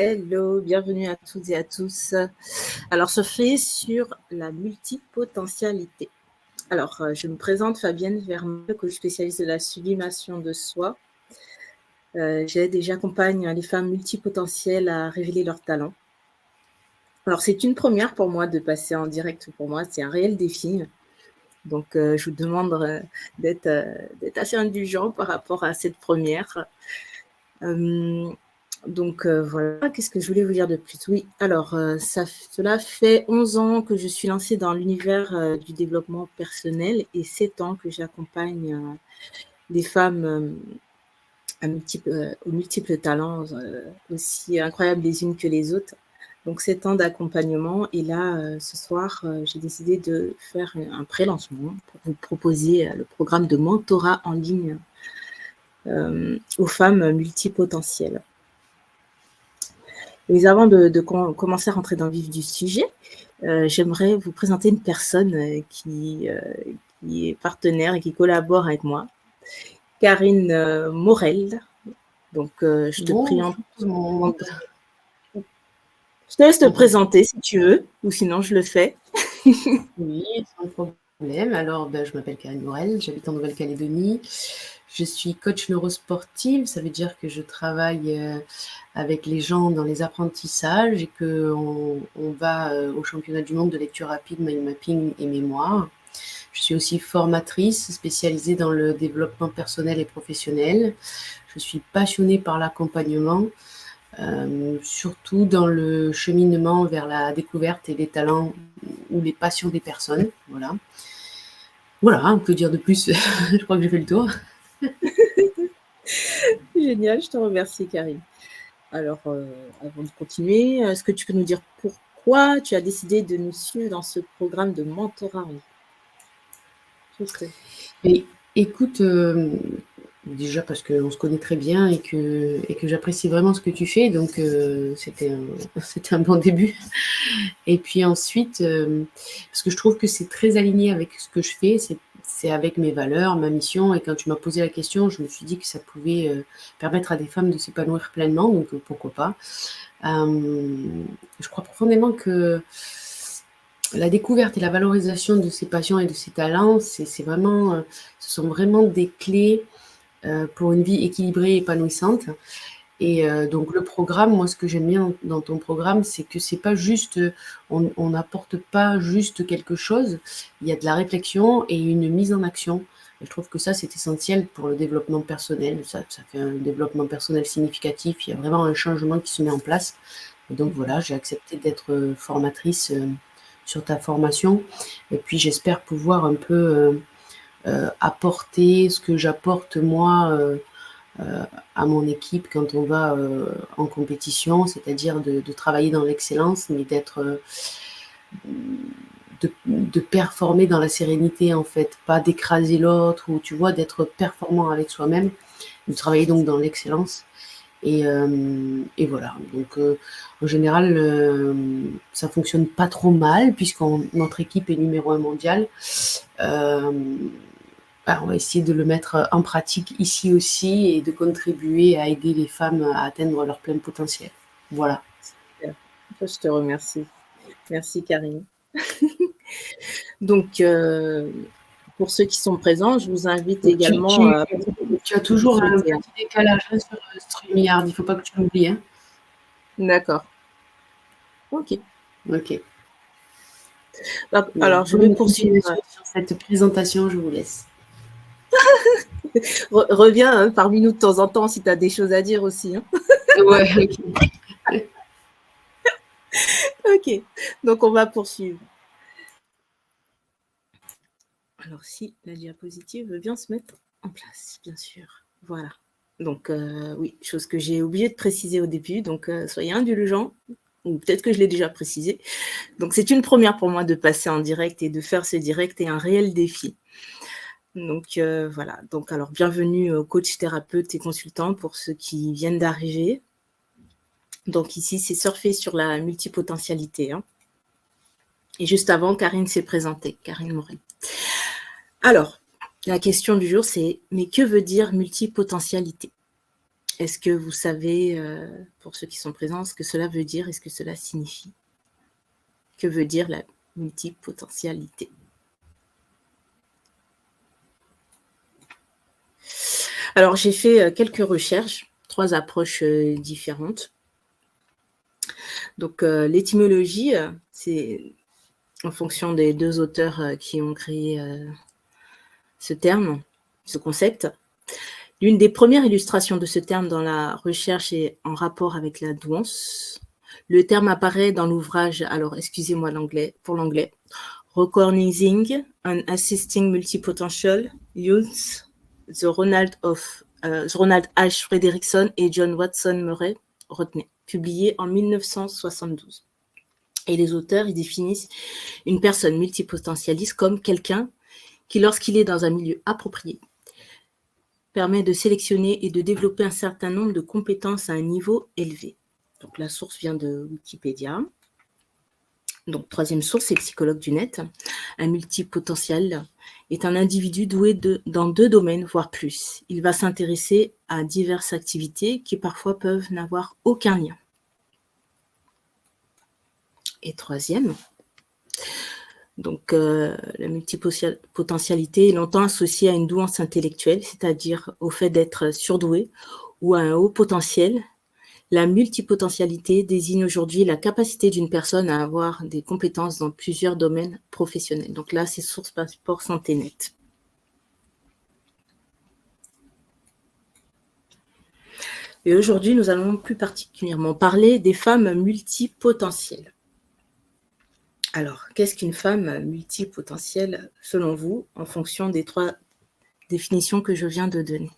Hello, bienvenue à toutes et à tous. Alors, ce fait sur la multipotentialité. Alors, je me présente Fabienne Vermeulen, coach spécialiste de la sublimation de soi. J'aide et j'accompagne les femmes multipotentielles à révéler leurs talents. Alors, c'est une première pour moi de passer en direct. Pour moi, c'est un réel défi. Donc, je vous demande d'être assez indulgent par rapport à cette première. Donc voilà, qu'est-ce que je voulais vous dire de plus? Oui, alors cela fait 11 ans que je suis lancée dans l'univers du développement personnel et 7 ans que j'accompagne des femmes aux multiples talents, aussi incroyables les unes que les autres. Donc 7 ans d'accompagnement et là, ce soir, j'ai décidé de faire un pré-lancement pour vous proposer le programme de mentorat en ligne aux femmes multipotentielles. Mais avant de commencer à rentrer dans le vif du sujet, j'aimerais vous présenter une personne qui est partenaire et qui collabore avec moi, Karine Morel. Donc, je te Bonjour tout le monde. Je te laisse te présenter si tu veux, ou sinon je le fais. Oui, sans problème. Alors, je m'appelle Karine Morel, j'habite en Nouvelle-Calédonie. Je suis coach neurosportive, ça veut dire que je travaille avec les gens dans les apprentissages et qu'on va au championnat du monde de lecture rapide, mind mapping et mémoire. Je suis aussi formatrice spécialisée dans le développement personnel et professionnel. Je suis passionnée par l'accompagnement, surtout dans le cheminement vers la découverte et les talents ou les passions des personnes. Voilà, on peut dire de plus. Je crois que j'ai fait le tour. Génial, je te remercie, Karine. Alors, avant de continuer, est-ce que tu peux nous dire pourquoi tu as décidé de nous suivre dans ce programme de mentorat? Mais écoute, déjà parce qu'on se connaît très bien et que j'apprécie vraiment ce que tu fais, donc c'était un bon début. Et puis ensuite, parce que je trouve que c'est très aligné avec ce que je fais, c'est avec mes valeurs, ma mission. Et quand tu m'as posé la question, je me suis dit que ça pouvait permettre à des femmes de s'épanouir pleinement, donc pourquoi pas. Je crois profondément que la découverte et la valorisation de ses passions et de ses talents, ce sont vraiment des clés pour une vie équilibrée et épanouissante. Et donc le programme, moi ce que j'aime bien dans ton programme, c'est que c'est pas juste, on n'apporte pas juste quelque chose, il y a de la réflexion et une mise en action. Et je trouve que ça, c'est essentiel pour le développement personnel. Ça fait un développement personnel significatif, il y a vraiment un changement qui se met en place. Et donc voilà, j'ai accepté d'être formatrice sur ta formation. Et puis j'espère pouvoir un peu apporter ce que j'apporte moi à mon équipe quand on va en compétition, c'est-à-dire de travailler dans l'excellence, mais de performer dans la sérénité, en fait, pas d'écraser l'autre, ou tu vois, d'être performant avec soi-même, de travailler donc dans l'excellence. Et voilà. Donc, en général, ça fonctionne pas trop mal, notre équipe est numéro 1 mondial. On va essayer de le mettre en pratique ici aussi et de contribuer à aider les femmes à atteindre leur plein potentiel. Voilà. Super. Je te remercie. Merci, Karine. Donc, pour ceux qui sont présents, je vous invite Donc, également à... tu as toujours un petit décalage sur StreamYard, il ne faut pas que tu l'oublies. Hein. D'accord. Ok. Ok. Alors, je vais poursuivre. Sur cette présentation, je vous laisse. Reviens parmi nous de temps en temps si tu as des choses à dire aussi. Hein. Ouais, ok. Ok, donc on va poursuivre. Alors, si la diapositive veut bien se mettre en place, bien sûr. Voilà. Donc, oui, chose que j'ai oublié de préciser au début, donc soyez indulgents, ou peut-être que je l'ai déjà précisé. Donc, c'est une première pour moi de passer en direct et de faire ce direct est un réel défi. Donc, voilà. Donc, alors, bienvenue aux coachs, thérapeutes et consultants pour ceux qui viennent d'arriver. Donc, ici, c'est surfer sur la multipotentialité. Hein. Et juste avant, Karine s'est présentée, Karine Morel. Alors, la question du jour, c'est « Mais que veut dire multipotentialité ?» Est-ce que vous savez, pour ceux qui sont présents, ce que cela veut dire et ce que cela signifie? Que veut dire la multipotentialité? Alors, j'ai fait quelques recherches, 3 approches différentes. Donc, l'étymologie, c'est en fonction des 2 auteurs qui ont créé ce terme, ce concept. L'une des premières illustrations de ce terme dans la recherche est en rapport avec la douance. Le terme apparaît dans l'ouvrage, alors excusez-moi pour l'anglais, Recognizing and Assisting Multipotential Youth, The Ronald H. Frederickson et John Watson Murray Rodney, publié en 1972. Et les auteurs, ils définissent une personne multipotentialiste comme quelqu'un qui, lorsqu'il est dans un milieu approprié, permet de sélectionner et de développer un certain nombre de compétences à un niveau élevé. Donc la source vient de Wikipédia. Donc troisième source, c'est Psychologue du Net. Un multipotentiel est un individu doué dans 2 domaines, voire plus. Il va s'intéresser à diverses activités qui parfois peuvent n'avoir aucun lien. Et troisième, donc la multipotentialité est longtemps associée à une douance intellectuelle, c'est-à-dire au fait d'être surdoué ou à un haut potentiel. La multipotentialité désigne aujourd'hui la capacité d'une personne à avoir des compétences dans plusieurs domaines professionnels. Donc là, c'est source Passeport Santé Net. Et aujourd'hui, nous allons plus particulièrement parler des femmes multipotentielles. Alors, qu'est-ce qu'une femme multipotentielle, selon vous, en fonction des 3 définitions que je viens de donner?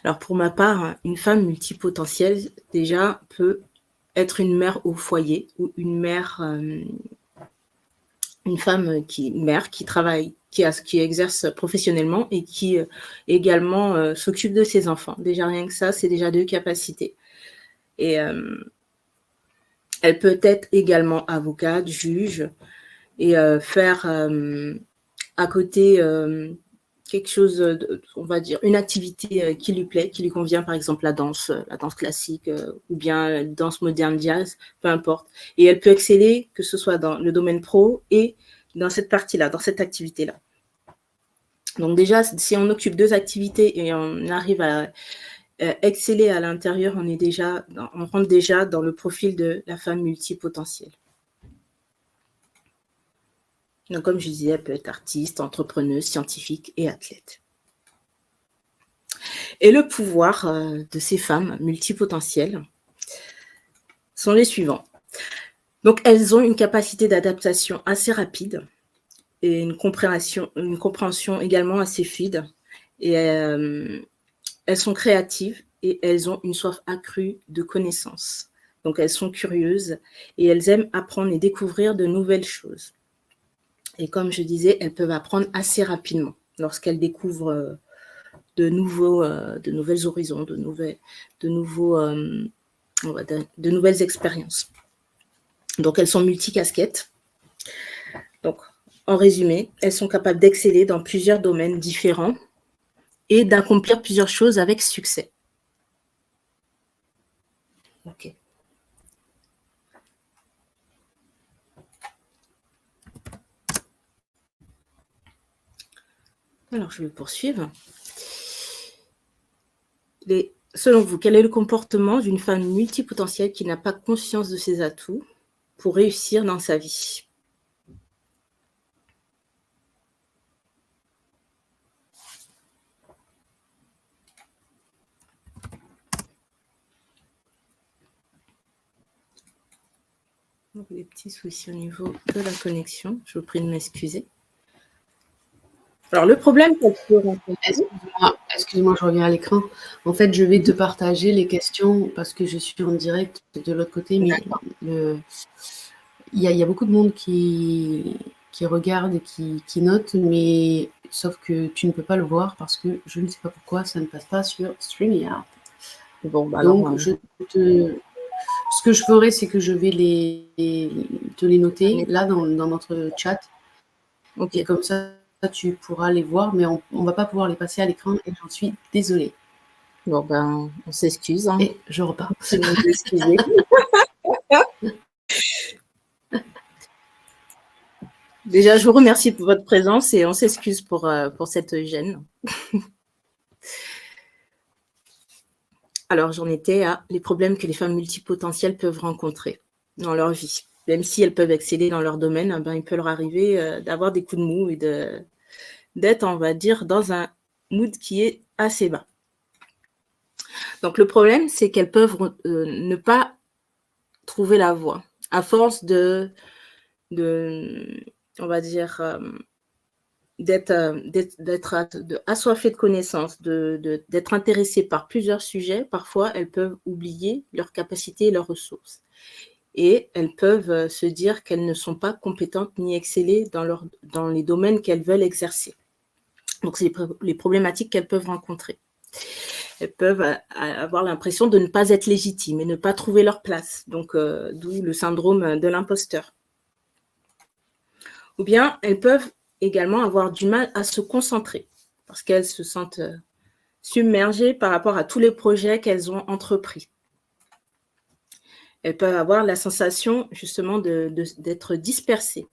Alors, pour ma part, une femme multipotentielle, déjà, peut être une mère au foyer ou une femme qui travaille, qui exerce professionnellement et qui également s'occupe de ses enfants. Déjà, rien que ça, c'est déjà 2 capacités. Et elle peut être également avocate, juge, et faire à côté quelque chose, on va dire, une activité qui lui plaît, qui lui convient, par exemple la danse classique ou bien la danse moderne jazz, peu importe. Et elle peut exceller, que ce soit dans le domaine pro et dans cette partie-là, dans cette activité-là. Donc déjà, si on occupe 2 activités et on arrive à exceller à l'intérieur, on rentre déjà dans le profil de la femme multipotentielle. Donc, comme je disais, elle peut être artiste, entrepreneuse, scientifique et athlète. Et le pouvoir de ces femmes multipotentielles sont les suivants. Donc, elles ont une capacité d'adaptation assez rapide et une compréhension également assez fluide. Et elles sont créatives et elles ont une soif accrue de connaissances. Donc, elles sont curieuses et elles aiment apprendre et découvrir de nouvelles choses. Et comme je disais, elles peuvent apprendre assez rapidement lorsqu'elles découvrent de nouvelles horizons, de nouvelles expériences. Donc, elles sont multicasquettes. Donc, en résumé, elles sont capables d'exceller dans plusieurs domaines différents et d'accomplir plusieurs choses avec succès. Ok. Alors, je vais poursuivre. Selon vous, quel est le comportement d'une femme multipotentielle qui n'a pas conscience de ses atouts pour réussir dans sa vie? Donc, des petits soucis au niveau de la connexion. Je vous prie de m'excuser. Alors, le problème qu'elle peut rencontrer... Excuse-moi, je reviens à l'écran. En fait, je vais te partager les questions parce que je suis en direct de l'autre côté, mais il y a beaucoup de monde qui regarde et qui note, mais sauf que tu ne peux pas le voir parce que je ne sais pas pourquoi ça ne passe pas sur StreamYard. Bon, bah donc, alors, ce que je ferai, c'est que je vais te les noter là dans notre chat. Ok. Et comme ça, tu pourras les voir, mais on ne va pas pouvoir les passer à l'écran et j'en suis désolée. Bon, ben, on s'excuse. Hein. Et je repars. Si vous vous excusez. Déjà, je vous remercie pour votre présence et on s'excuse pour cette gêne. Alors, j'en étais à les problèmes que les femmes multipotentielles peuvent rencontrer dans leur vie. Même si elles peuvent exceller dans leur domaine, ben, il peut leur arriver d'avoir des coups de mou et d'être, on va dire, dans un mood qui est assez bas. Donc, le problème, c'est qu'elles peuvent ne pas trouver la voie. À force de on va dire, d'être assoiffées de connaissances, d'être intéressées par plusieurs sujets, parfois elles peuvent oublier leurs capacités et leurs ressources. Et elles peuvent se dire qu'elles ne sont pas compétentes ni exceller dans les domaines qu'elles veulent exercer. Donc, c'est les problématiques qu'elles peuvent rencontrer. Elles peuvent avoir l'impression de ne pas être légitimes et ne pas trouver leur place. Donc, d'où le syndrome de l'imposteur. Ou bien, elles peuvent également avoir du mal à se concentrer parce qu'elles se sentent submergées par rapport à tous les projets qu'elles ont entrepris. Elles peuvent avoir la sensation justement d'être dispersées.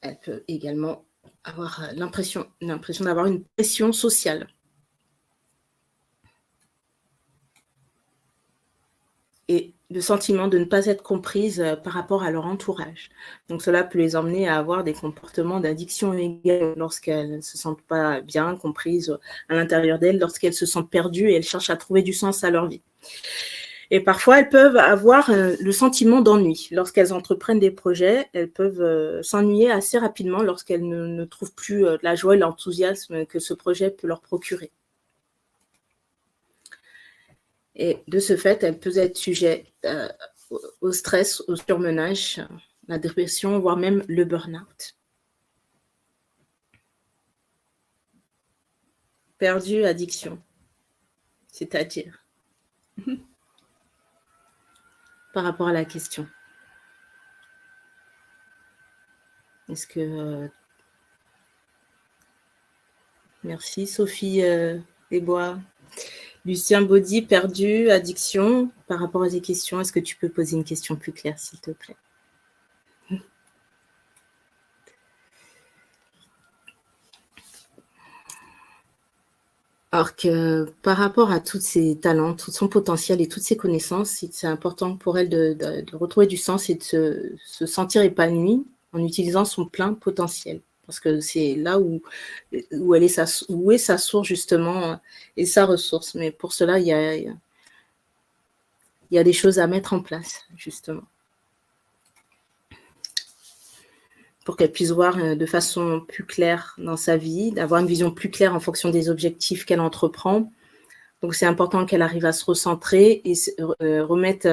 Elles peuvent également avoir l'impression d'avoir une pression sociale. Et le sentiment de ne pas être comprise par rapport à leur entourage. Donc, cela peut les emmener à avoir des comportements d'addiction lorsqu'elles ne se sentent pas bien comprises à l'intérieur d'elles, lorsqu'elles se sentent perdues et elles cherchent à trouver du sens à leur vie. Et parfois, elles peuvent avoir le sentiment d'ennui. Lorsqu'elles entreprennent des projets, elles peuvent s'ennuyer assez rapidement lorsqu'elles ne trouvent plus la joie et l'enthousiasme que ce projet peut leur procurer. Et de ce fait, elles peuvent être sujettes au stress, au surmenage, la dépression, voire même le burn-out. Perdu, addiction, c'est-à-dire par rapport à la question. Est-ce que... Merci Sophie Desbois. Lucien Baudy, perdu, addiction. Par rapport à ces questions, est-ce que tu peux poser une question plus claire, s'il te plaît? Alors que par rapport à tous ses talents, tout son potentiel et toutes ses connaissances, c'est important pour elle de retrouver du sens et de se sentir épanouie en utilisant son plein potentiel. Parce que c'est là où est sa source justement et sa ressource. Mais pour cela, il y a des choses à mettre en place, justement. Pour qu'elle puisse voir de façon plus claire dans sa vie, d'avoir une vision plus claire en fonction des objectifs qu'elle entreprend. Donc, c'est important qu'elle arrive à se recentrer et remettre...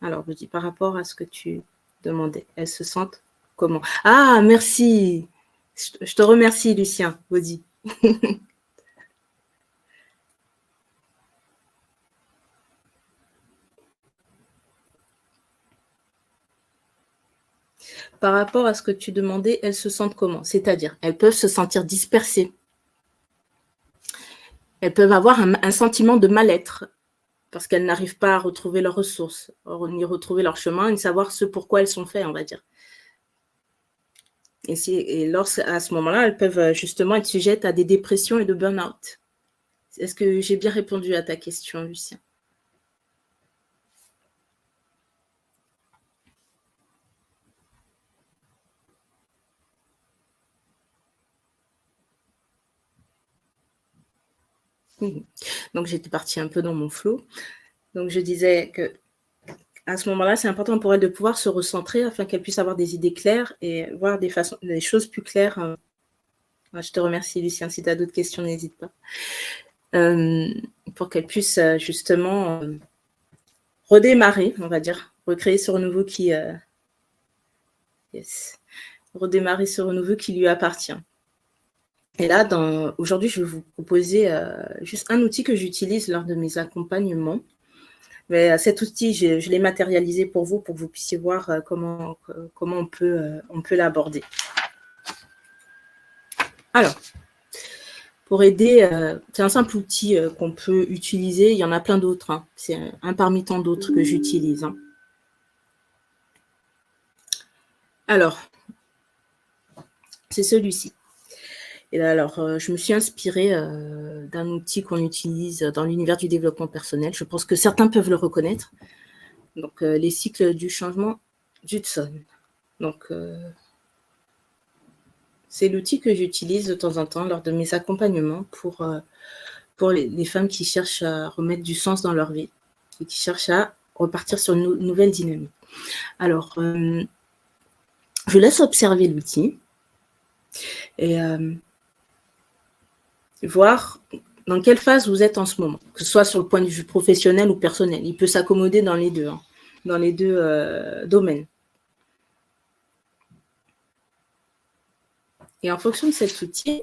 alors, je dis par rapport à ce que tu demandais, elles se sentent comment? Ah, merci. Je te remercie, Lucien Baudy. Par rapport à ce que tu demandais, elles se sentent comment? C'est-à-dire, elles peuvent se sentir dispersées. Elles peuvent avoir un sentiment de mal-être parce qu'elles n'arrivent pas à retrouver leurs ressources, ni retrouver leur chemin, ni savoir ce pourquoi elles sont faites, on va dire. Et à ce moment-là, elles peuvent justement être sujettes à des dépressions et de burn-out. Est-ce que j'ai bien répondu à ta question, Lucien? Donc, j'étais partie un peu dans mon flow. Donc, je disais que à ce moment-là, c'est important pour elle de pouvoir se recentrer afin qu'elle puisse avoir des idées claires et voir des choses plus claires. Je te remercie, Lucien. Si tu as d'autres questions, n'hésite pas. Pour qu'elle puisse justement redémarrer, on va dire, recréer ce renouveau redémarrer ce renouveau qui lui appartient. Et là, aujourd'hui, je vais vous proposer juste un outil que j'utilise lors de mes accompagnements. Mais cet outil, je l'ai matérialisé pour vous que vous puissiez voir comment on peut l'aborder. Alors, pour aider, c'est un simple outil qu'on peut utiliser. Il y en a plein d'autres. Hein. C'est un parmi tant d'autres que j'utilise. Hein. Alors, c'est celui-ci. Et là, alors, je me suis inspirée d'un outil qu'on utilise dans l'univers du développement personnel. Je pense que certains peuvent le reconnaître. Donc, les cycles du changement d'Hudson. Donc, c'est l'outil que j'utilise de temps en temps lors de mes accompagnements pour les femmes qui cherchent à remettre du sens dans leur vie et qui cherchent à repartir sur une nouvelle dynamique. Alors, je laisse observer l'outil et voir dans quelle phase vous êtes en ce moment, que ce soit sur le point de vue professionnel ou personnel. Il peut s'accommoder dans les deux, hein, dans les deux domaines. Et en fonction de cet outil,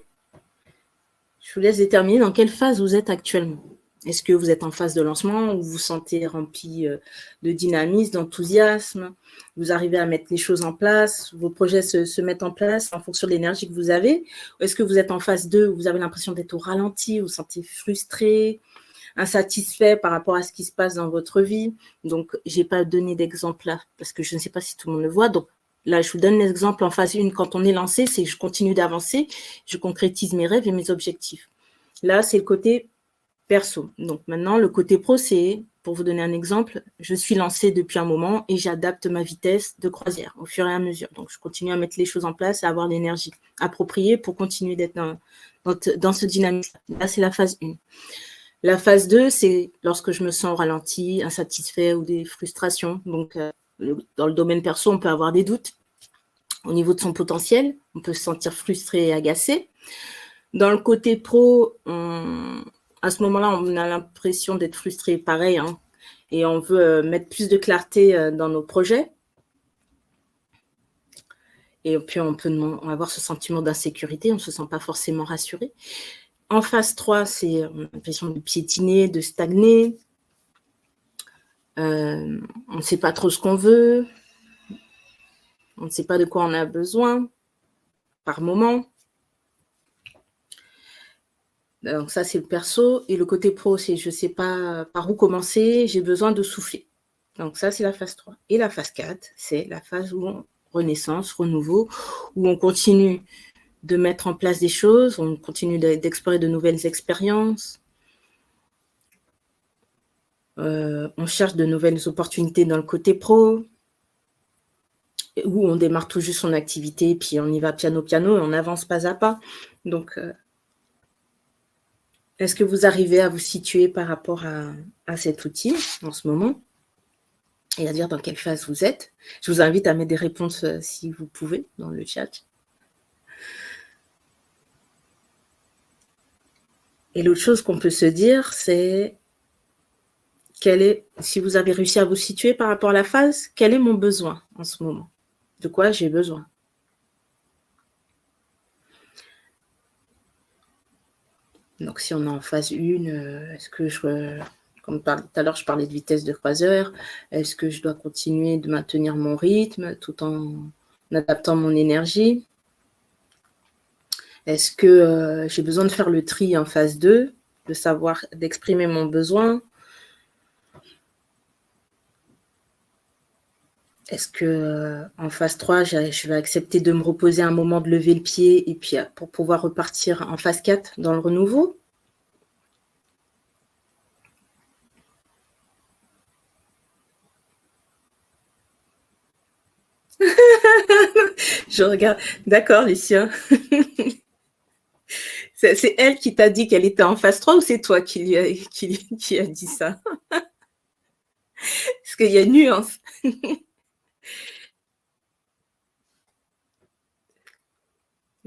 je vous laisse déterminer dans quelle phase vous êtes actuellement. Est-ce que vous êtes en phase de lancement, où vous vous sentez rempli de dynamisme, d'enthousiasme, vous arrivez à mettre les choses en place, vos projets se mettent en place en fonction de l'énergie que vous avez, ou est-ce que vous êtes en phase 2, où vous avez l'impression d'être au ralenti, vous vous sentez frustré, insatisfait par rapport à ce qui se passe dans votre vie. Donc, je n'ai pas donné d'exemple là, parce que je ne sais pas si tout le monde le voit. Donc, là, je vous donne l'exemple en phase 1, quand on est lancé, c'est que je continue d'avancer, je concrétise mes rêves et mes objectifs. Là, c'est le côté perso. Donc maintenant, le côté pro, c'est, pour vous donner un exemple, je suis lancée depuis un moment et j'adapte ma vitesse de croisière au fur et à mesure. Donc, je continue à mettre les choses en place et à avoir l'énergie appropriée pour continuer d'être dans ce dynamisme. Là, c'est la phase 1. La phase 2, c'est lorsque je me sens au ralenti, insatisfait ou des frustrations. Donc, dans le domaine perso, on peut avoir des doutes au niveau de son potentiel. On peut se sentir frustré et agacé. Dans le côté pro, à ce moment-là, on a l'impression d'être frustré, pareil, hein, et on veut mettre plus de clarté dans nos projets. Et puis, on peut avoir ce sentiment d'insécurité, on ne se sent pas forcément rassuré. En phase 3, c'est l'impression de piétiner, de stagner. On ne sait pas trop ce qu'on veut. On ne sait pas de quoi on a besoin par moment. Donc ça, c'est le perso. Et le côté pro, c'est je ne sais pas par où commencer, j'ai besoin de souffler. Donc ça, c'est la phase 3. Et la phase 4, c'est la phase où renaissance, renouveau, où on continue de mettre en place des choses, on continue d'explorer de nouvelles expériences, on cherche de nouvelles opportunités dans le côté pro, où on démarre tout juste son activité, puis on y va piano et on avance pas à pas. Donc, est-ce que vous arrivez à vous situer par rapport à cet outil en ce moment et à dire dans quelle phase vous êtes? Je vous invite à mettre des réponses si vous pouvez dans le chat. Et l'autre chose qu'on peut se dire, c'est si vous avez réussi à vous situer par rapport à la phase, quel est mon besoin en ce moment? De quoi j'ai besoin? Donc, si on est en phase 1, est-ce que comme tout à l'heure, je parlais de vitesse de croiseur, est-ce que je dois continuer de maintenir mon rythme tout en adaptant mon énergie? Est-ce que j'ai besoin de faire le tri en phase 2, d'exprimer mon besoin? Est-ce que en phase 3, je vais accepter de me reposer un moment, de lever le pied et puis pour pouvoir repartir en phase 4 dans le renouveau? Je regarde. D'accord, Lucia. C'est elle qui t'a dit qu'elle était en phase 3 ou c'est toi qui a dit ça? Parce qu'il y a une nuance.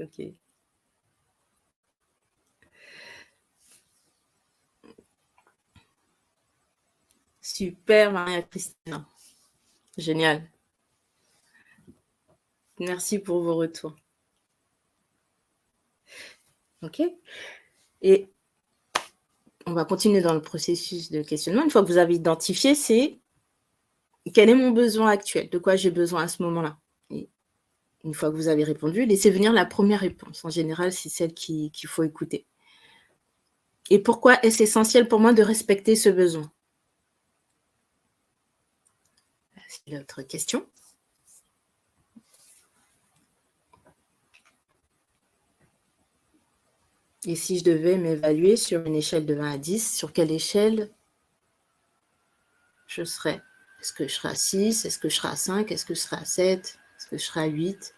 Ok. Super, Maria-Christina. Génial. Merci pour vos retours. Ok. Et on va continuer dans le processus de questionnement. Une fois que vous avez identifié, c'est quel est mon besoin actuel? De quoi j'ai besoin à ce moment-là? Et une fois que vous avez répondu, laissez venir la première réponse. En général, c'est celle qu'il faut écouter. Et pourquoi est-ce essentiel pour moi de respecter ce besoin? C'est l'autre question. Et si je devais m'évaluer sur une échelle de 1 à 10, sur quelle échelle je serais? Est-ce que je serais à 6? Est-ce que je serais à 5? Est-ce que je serais à 7? Est-ce que je serais à 8?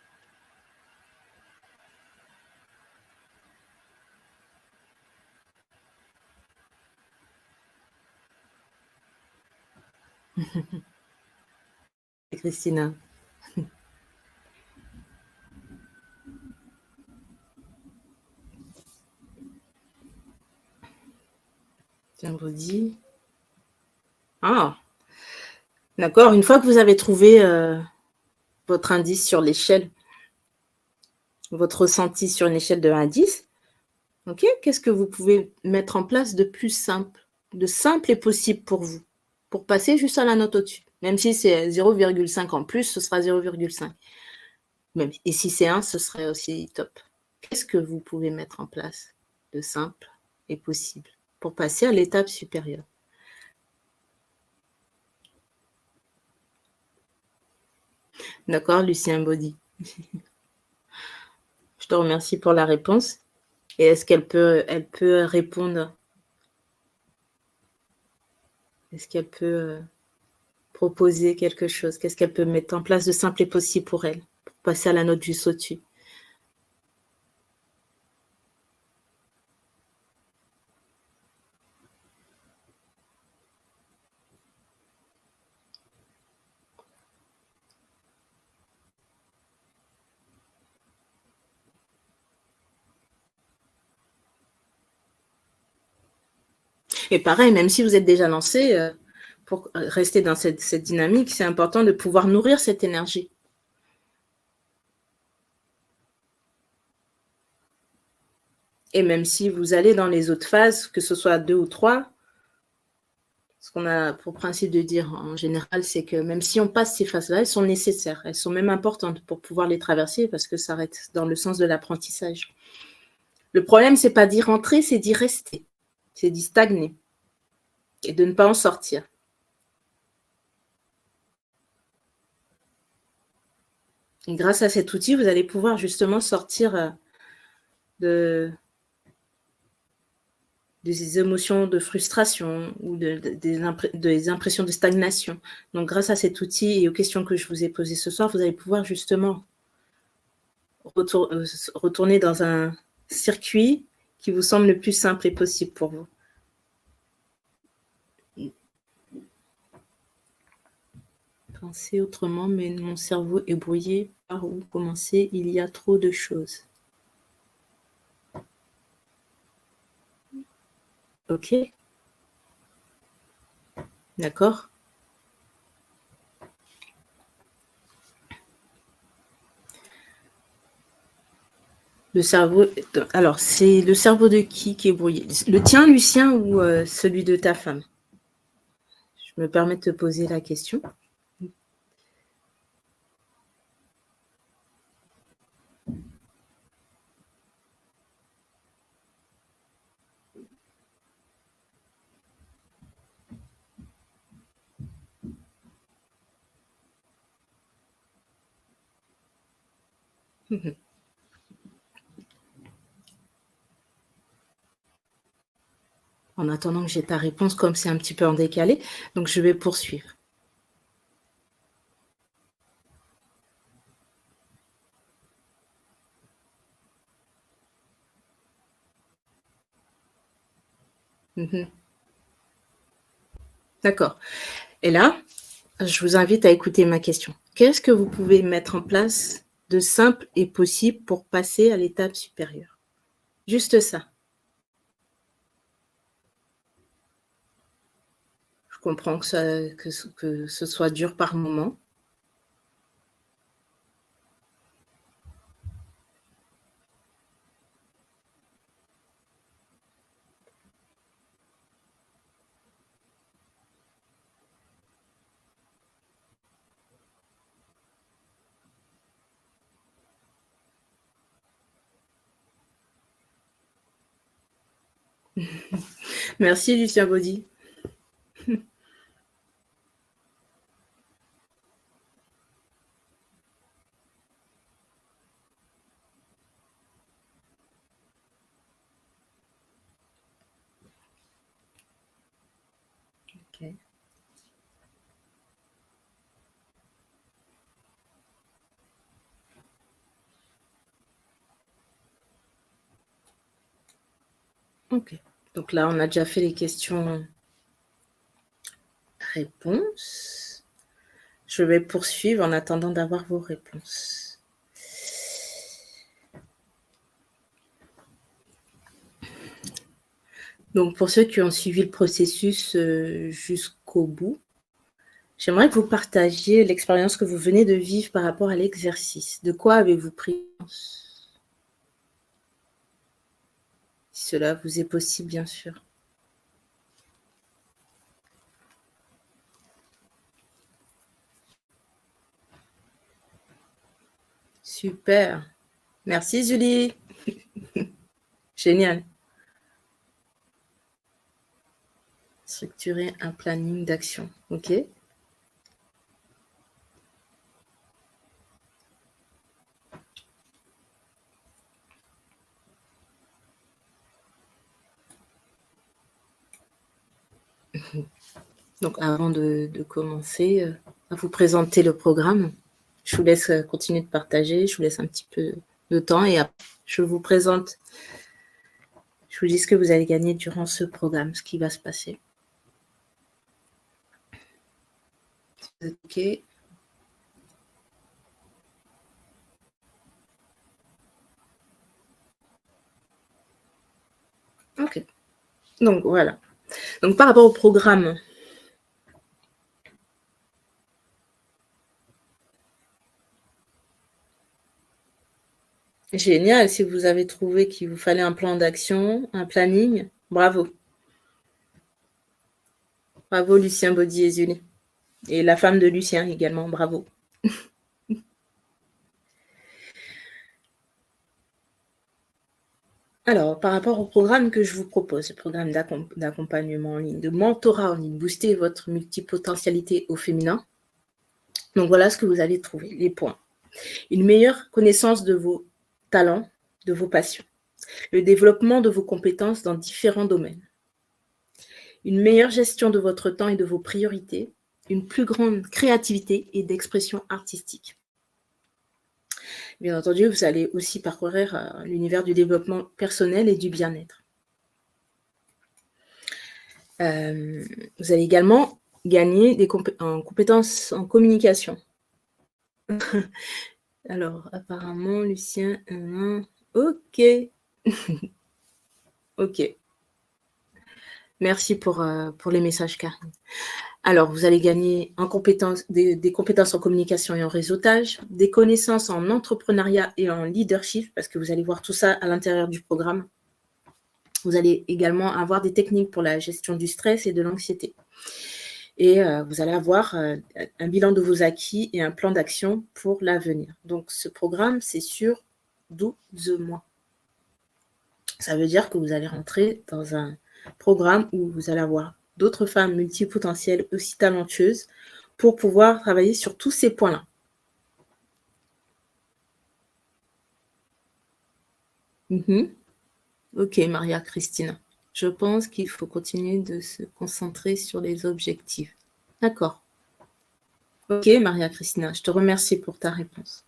Christina. Vendredi. Ah, d'accord. Une fois que vous avez trouvé votre indice sur l'échelle, votre ressenti sur une échelle de 1 à 10, ok, qu'est-ce que vous pouvez mettre en place de plus simple, de simple et possible pour vous, pour passer juste à la note au-dessus? Même si c'est 0,5 en plus, ce sera 0,5. Même, et si c'est 1, ce serait aussi top. Qu'est-ce que vous pouvez mettre en place de simple et possible pour passer à l'étape supérieure? D'accord, Lucien Baudy. Je te remercie pour la réponse. Et est-ce qu'elle peut répondre? Est-ce qu'elle peut proposer quelque chose? Qu'est-ce qu'elle peut mettre en place de simple et possible pour elle, pour passer à la note juste au-dessus? Et pareil, même si vous êtes déjà lancé, pour rester dans cette dynamique, c'est important de pouvoir nourrir cette énergie. Et même si vous allez dans les autres phases, que ce soit 2 ou 3, ce qu'on a pour principe de dire en général, c'est que même si on passe ces phases-là, elles sont nécessaires, elles sont même importantes pour pouvoir les traverser parce que ça reste dans le sens de l'apprentissage. Le problème, c'est pas d'y rentrer, c'est d'y rester, c'est d'y stagner et de ne pas en sortir. Et grâce à cet outil, vous allez pouvoir justement sortir de, des émotions de frustration ou des impressions de stagnation. Donc, grâce à cet outil et aux questions que je vous ai posées ce soir, vous allez pouvoir justement retourner dans un circuit qui vous semble le plus simple et possible pour vous. Penser autrement, mais mon cerveau est brouillé. Par où commencer? Il y a trop de choses. Ok. D'accord. Le cerveau. Alors, c'est le cerveau de qui est brouillé? Le tien, Lucien, ou celui de ta femme? Je me permets de te poser la question. En attendant que j'ai ta réponse, comme c'est un petit peu en décalé, donc je vais poursuivre. D'accord. Et là, je vous invite à écouter ma question. Qu'est-ce que vous pouvez mettre en place de simple et possible pour passer à l'étape supérieure? Juste ça. Je comprends que ce soit dur par moment. Merci, Lucien Baudy. Ok. Ok. Donc là, on a déjà fait les questions-réponses. Je vais poursuivre en attendant d'avoir vos réponses. Donc, pour ceux qui ont suivi le processus jusqu'au bout, j'aimerais que vous partagiez l'expérience que vous venez de vivre par rapport à l'exercice. De quoi avez-vous pris conscience? Si cela vous est possible, bien sûr. Super. Merci, Julie. Génial. Structurer un planning d'action. OK. Donc, avant de commencer à vous présenter le programme, je vous laisse continuer de partager. Je vous laisse un petit peu de temps et après, je vous présente. Je vous dis ce que vous allez gagner durant ce programme, ce qui va se passer. OK. OK. Donc, voilà. Donc, par rapport au programme, génial. Si vous avez trouvé qu'il vous fallait un plan d'action, un planning, bravo. Bravo, Lucien Baudy et Julie. Et la femme de Lucien également, bravo. Alors, par rapport au programme que je vous propose, le programme d'accompagnement en ligne, de mentorat en ligne, booster votre multipotentialité au féminin. Donc, voilà ce que vous allez trouver, les points. Une meilleure connaissance de vos talents, de vos passions. Le développement de vos compétences dans différents domaines. Une meilleure gestion de votre temps et de vos priorités. Une plus grande créativité et d'expression artistique. Bien entendu, vous allez aussi parcourir l'univers du développement personnel et du bien-être. Vous allez également gagner en compétences en communication. Alors, apparemment, Lucien, ok. Ok. Merci pour les messages, Karine. Alors, vous allez gagner des compétences en communication et en réseautage, des connaissances en entrepreneuriat et en leadership, parce que vous allez voir tout ça à l'intérieur du programme. Vous allez également avoir des techniques pour la gestion du stress et de l'anxiété. Et vous allez avoir un bilan de vos acquis et un plan d'action pour l'avenir. Donc, ce programme, c'est sur 12 mois. Ça veut dire que vous allez rentrer dans un programme où vous allez avoir d'autres femmes multipotentielles aussi talentueuses pour pouvoir travailler sur tous ces points-là. Ok, Maria Christina. Je pense qu'il faut continuer de se concentrer sur les objectifs. D'accord. Ok, Maria Christina, je te remercie pour ta réponse.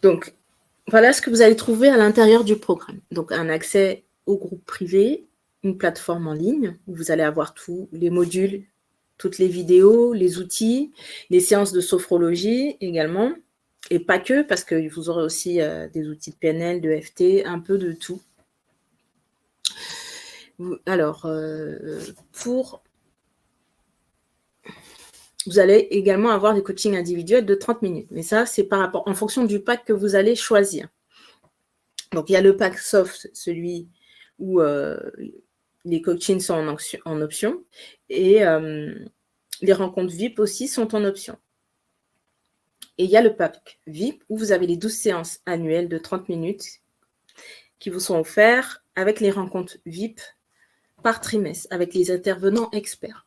Donc, voilà ce que vous allez trouver à l'intérieur du programme. Donc, un accès au groupe privé, une plateforme en ligne où vous allez avoir tous les modules, toutes les vidéos, les outils, les séances de sophrologie également. Et pas que, parce que vous aurez aussi des outils de PNL, de FT, un peu de tout. Alors, vous allez également avoir des coachings individuels de 30 minutes. Mais ça, c'est en fonction du pack que vous allez choisir. Donc, il y a le pack soft, celui où les coachings sont en option. Et les rencontres VIP aussi sont en option. Et il y a le pack VIP où vous avez les 12 séances annuelles de 30 minutes qui vous sont offertes avec les rencontres VIP par trimestre avec les intervenants experts.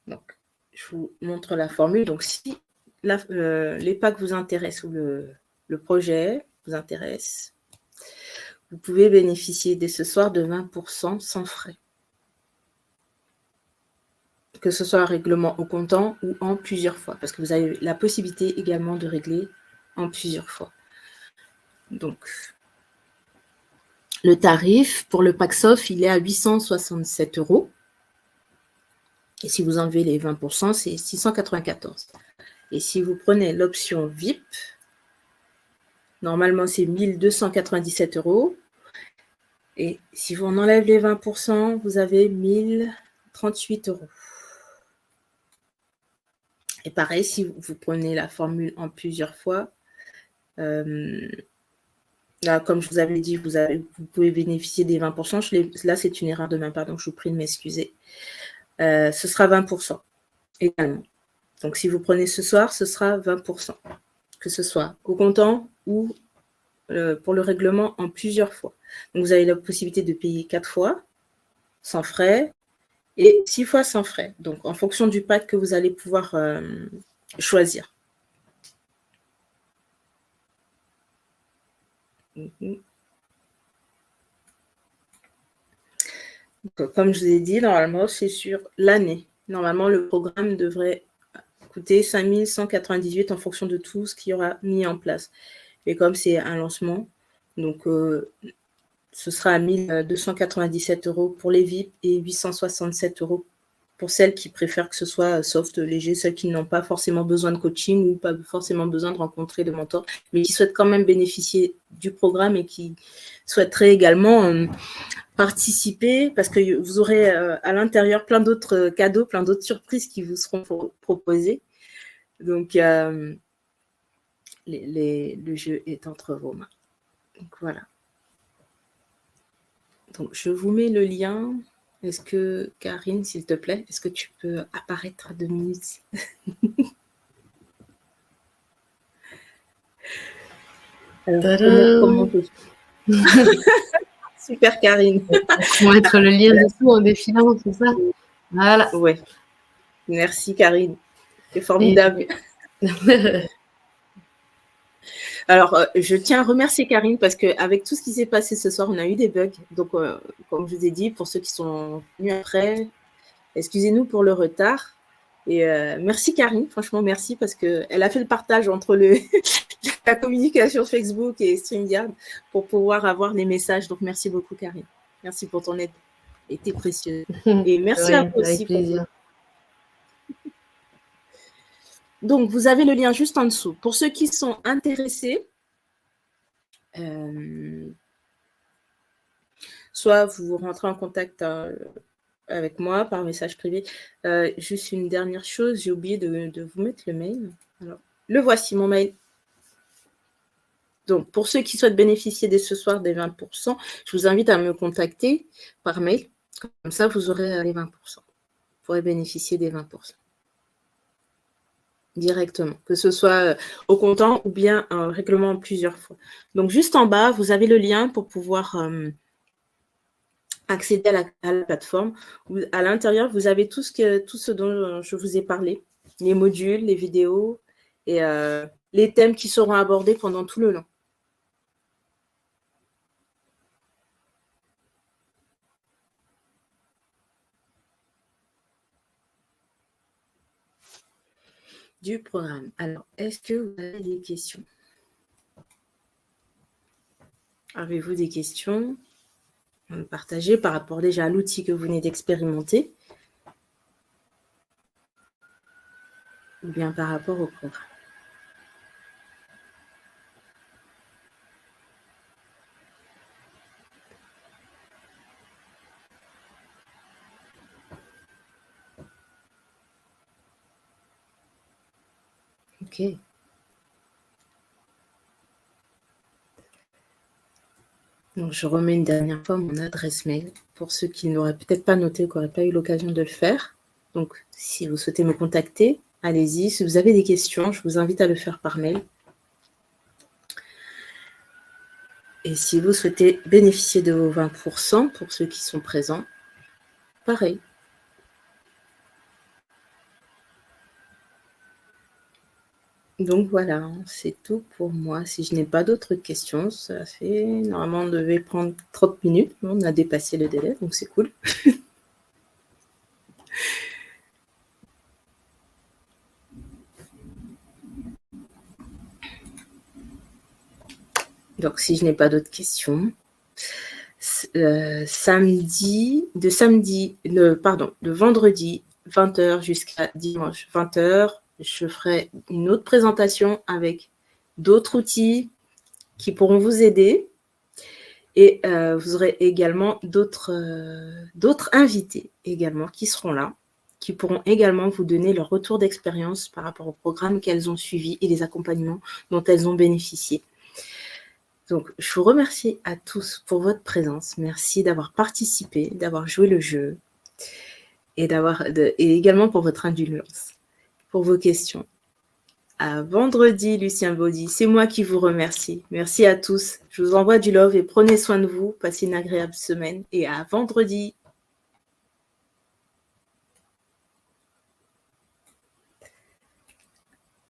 Donc, je vous montre la formule. Donc, si les packs vous intéressent ou le projet vous intéresse, vous pouvez bénéficier dès ce soir de 20% sans frais. Que ce soit un règlement au comptant ou en plusieurs fois, parce que vous avez la possibilité également de régler en plusieurs fois. Donc, le tarif pour le pack SOF, il est à 867 €. Et si vous enlevez les 20%, c'est 694. Et si vous prenez l'option VIP, normalement, c'est 1297 €. Et si vous en enlèvez les 20%, vous avez 1038 €. Et pareil, si vous prenez la formule en plusieurs fois, là, comme je vous avais dit, vous pouvez bénéficier des 20%. Là, c'est une erreur de ma part, donc je vous prie de m'excuser. Ce sera 20% également. Donc, si vous prenez ce soir, ce sera 20%, que ce soit au comptant ou pour le règlement en plusieurs fois. Donc, vous avez la possibilité de payer 4 fois sans frais et 6 fois sans frais. Donc, en fonction du pack que vous allez pouvoir choisir. Donc, comme je vous ai dit, normalement, c'est sur l'année. Normalement, le programme devrait coûter 5 198 en fonction de tout ce qu'il y aura mis en place. Et comme c'est un lancement, donc ce sera à 1297 € pour les VIP et 867 € pour celles qui préfèrent que ce soit soft, léger, celles qui n'ont pas forcément besoin de coaching ou pas forcément besoin de rencontrer de mentors, mais qui souhaitent quand même bénéficier du programme et qui souhaiteraient également participer parce que vous aurez à l'intérieur plein d'autres cadeaux, plein d'autres surprises qui vous seront proposées. Donc, le jeu est entre vos mains. Donc, voilà. Donc, je vous mets le lien. Est-ce que, Karine, s'il te plaît, est-ce que tu peux apparaître à 2 minutes? Alors, comment super, Karine. On va mettre le lien dessous en défilant, c'est ça? Voilà. Ouais. Merci, Karine. C'est formidable. Alors, je tiens à remercier Karine parce qu'avec tout ce qui s'est passé ce soir, on a eu des bugs. Donc, comme je vous ai dit, pour ceux qui sont venus après, excusez-nous pour le retard. Et merci Karine, franchement merci parce qu'elle a fait le partage entre la communication Facebook et StreamYard pour pouvoir avoir les messages. Donc, merci beaucoup Karine. Merci pour ton aide. Elle était précieuse. Et merci à vous aussi. Avec plaisir. Donc, vous avez le lien juste en dessous. Pour ceux qui sont intéressés, soit vous rentrez en contact avec moi par message privé. Juste une dernière chose, j'ai oublié de vous mettre le mail. Alors, le voici, mon mail. Donc, pour ceux qui souhaitent bénéficier dès ce soir des 20%, je vous invite à me contacter par mail. Comme ça, vous aurez les 20%. Vous pourrez bénéficier des 20%. Directement, que ce soit au comptant ou bien un règlement plusieurs fois. Donc, juste en bas, vous avez le lien pour pouvoir accéder à la plateforme. À l'intérieur, vous avez tout ce dont je vous ai parlé, les modules, les vidéos et les thèmes qui seront abordés pendant tout le long. Du programme. Alors, est-ce que vous avez des questions? Avez-vous des questions à me partager par rapport déjà à l'outil que vous venez d'expérimenter ou bien par rapport au programme? Ok. Donc, je remets une dernière fois mon adresse mail pour ceux qui n'auraient peut-être pas noté ou qui n'auraient pas eu l'occasion de le faire. Donc, si vous souhaitez me contacter, allez-y. Si vous avez des questions, je vous invite à le faire par mail. Et si vous souhaitez bénéficier de vos 20% pour ceux qui sont présents, pareil. Donc voilà, c'est tout pour moi. Si je n'ai pas d'autres questions, ça fait... Normalement, on devait prendre 30 minutes. On a dépassé le délai, donc c'est cool. Donc, si je n'ai pas d'autres questions, de vendredi 20h jusqu'à dimanche 20h, je ferai une autre présentation avec d'autres outils qui pourront vous aider. Et vous aurez également d'autres invités également qui seront là, qui pourront également vous donner leur retour d'expérience par rapport au programme qu'elles ont suivi et les accompagnements dont elles ont bénéficié. Donc, je vous remercie à tous pour votre présence. Merci d'avoir participé, d'avoir joué le jeu et également pour votre indulgence, pour vos questions. À vendredi, Lucien Baudy. C'est moi qui vous remercie. Merci à tous. Je vous envoie du love et prenez soin de vous. Passez une agréable semaine et à vendredi.